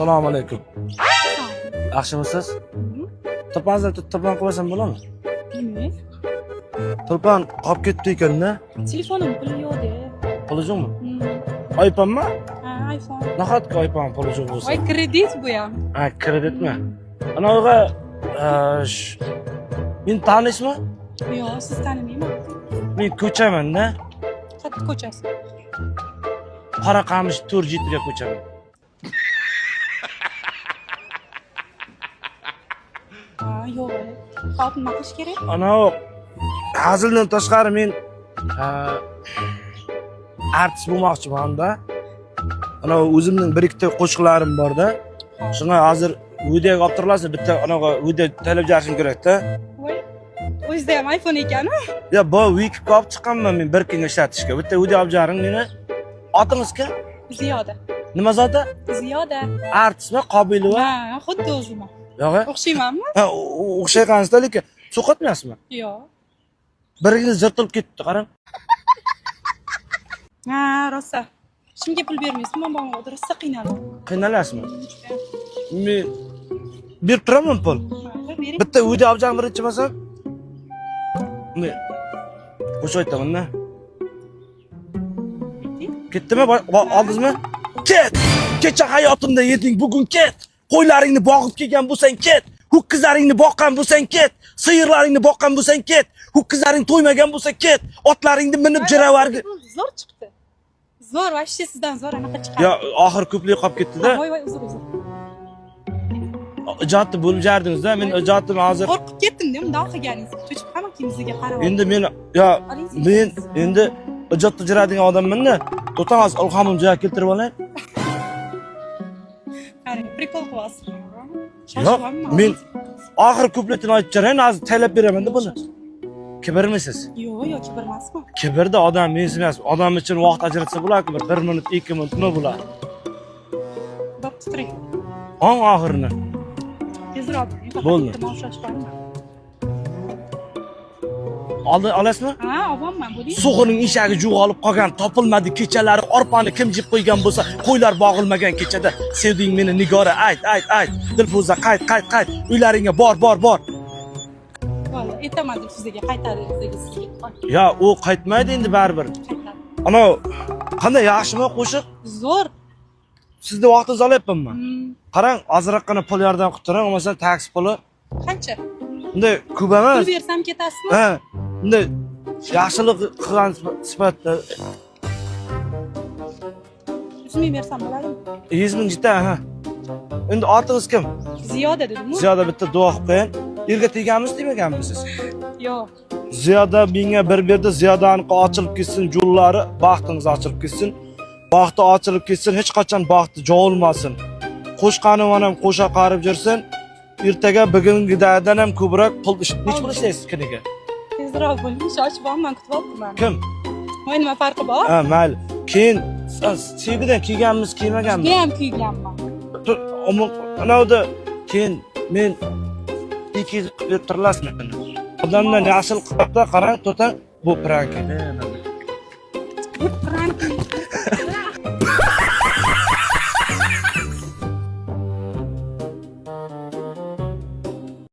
Assalomu alaykum. Yaxshimisiz? To'pangizni to'pon qilsam bo'ladimi? Nima? To'pon qolib ketdi ekan-da. Telefonim puli yo'q-da. Puli yo'qmi? iPhone'mi? Ha, iPhone. Nahotki iPhone puli yo'q bo'lsa? Voy, kredit bu ham. Ha, kreditmi? Anaviga men tanishmi? Yo'q, siz tanimayman. Men ko'chaman-da. Qayerda ko'chasi? Qoraqamish 4-ga ko'chaman. Ha, yo'q. Hop, nima qilish kerak? Anavi hazildan tashqari men artist bo'lmoqchiman-da. Anavi o'zimning bir ikkita qo'shiqlarim bor-da. Shunga hozir videoga olib turilasiz, bitta anavi video tayyorlab berishim kerak-da. Voy. O'zida ham iPhone ekan-a? Ya, bu weekga olib chiqqanman men bir kunga ishlatishga. Bitta video olib jaring meni. Otingiz kim? Ziyoda. Nima zoti? Ziyoda. Artistmi, Qobilova? Ha, xuddi o'zim. Yo'q. O'xshaymanmi? Ha, o'xshayqansizda, lekin so'qatmayapsizmi? Yo'q. Biringiz yirtilib ketdi, qarang. Ha, rosa. Kimga pul bermaysiz? Men bo'lmadi, rosa qiynaldim. Qiynalasizmi? Men berib turaman pul. Bering. Bitta video olib jaring birinchi bo'lsa. Men qo'shib aytaman-da. Ketdimi? Oldingizmi? Ket! Kecha hayotimda yeding, bugun ket! Qo'ylaringni boqib kelgan bo'lsang ket! Ho'kizlaringni boqqan bo'lsang ket! Siyirlaringni boqqan bo'lsang ket! Ho'kizlaring to'ymagan bo'lsa ket! Otlaringni minib jiravarga. Zo'r chiqdi. Zo'r, vashti sizdan zo'r anaqa chiqadi. Ya, oxir ko'plik qolib ketdi-da. Voy, uzr. Ijodni bo'lib jardingiz-da. Men ijodimni hozir Qo'rqib ketdim-da, bundoq qilganingiz. Cho'chib hamma kimizga qarab. endi men men endi ijodda jiradigan odamman-da. To'tan hozir ilhomimni joyiga keltirib olay. Qarang, prikol qilyapsiz. Yo'q, men oxir ko'plikni aytib jarayin, hozir taylab beraman-da buni. Kibrmisiz? Yo'q, kibrmasman. Kibrda odam mensimas. Odam uchun vaqt ajratsa bo'lar-ku, 1 minut, 2 minut nima bo'ladi? Bo'pti, turing. Ong oxirini. Tezroq. Bo'ldi. Olasizmi? Ha, olganman, bo'ling. Sug'ining eshagi yo'qolib qolgan, topilmadi kechalari, orpani kim jeb qo'ygan bo'lsa, qo'ylar bog'ilmagan kechada sevding meni Nigora, ayt. Dilfuza, qayt. Uylaringga bor. Bo'ldi, aytamadim sizga, qaytaringiz sizga. Ya, u qaytmaydi endi baribir. Qaytadim. Ana qanday yaxshimi qo'shiq? Zo'r. Sizni vaqtingizni olyapmanmi? Qarang, ozroqgina pul yordam qilib turing, masalan, taksi puli. Qancha? Bunday ko'p emas. Pul bersam ketasizmi? Ha, bunday yaxshilik qilgan sifatida 100 ming bersam bo'ladimi? 100 ming jita, ha. Endi otingiz kim? Ziyoda dedim-ku. Ziyoda bitta duo qilib qo'ying. Yerga teganmiz demaganmisiz? Yo'q. Ziyoda menga bir berdi, Ziyodani ochilib ketsin yo'llari, baxtingiz ochilib ketsin. Baxti ochilib ketsin, hech qachon baxti jo'ilmasin. Qo'shqanim ham qo'sha qarib yursin. Ertaga bugungidan ham ko'proq pul nech pul ishlaysiz kuniga? Tezroq bo'ling, shoshibman, kutyapman. Kim? Voy, nima farqi bor? Ha, mayli. Keyin sevgidan kiyganmiz, kiymaganmiz. Men ham kiyganman. Anavda keyin men ikki qilib turilasizmi? Odamlar yaxshilik qilibda, qarang, to'tan bu prank. Bu prank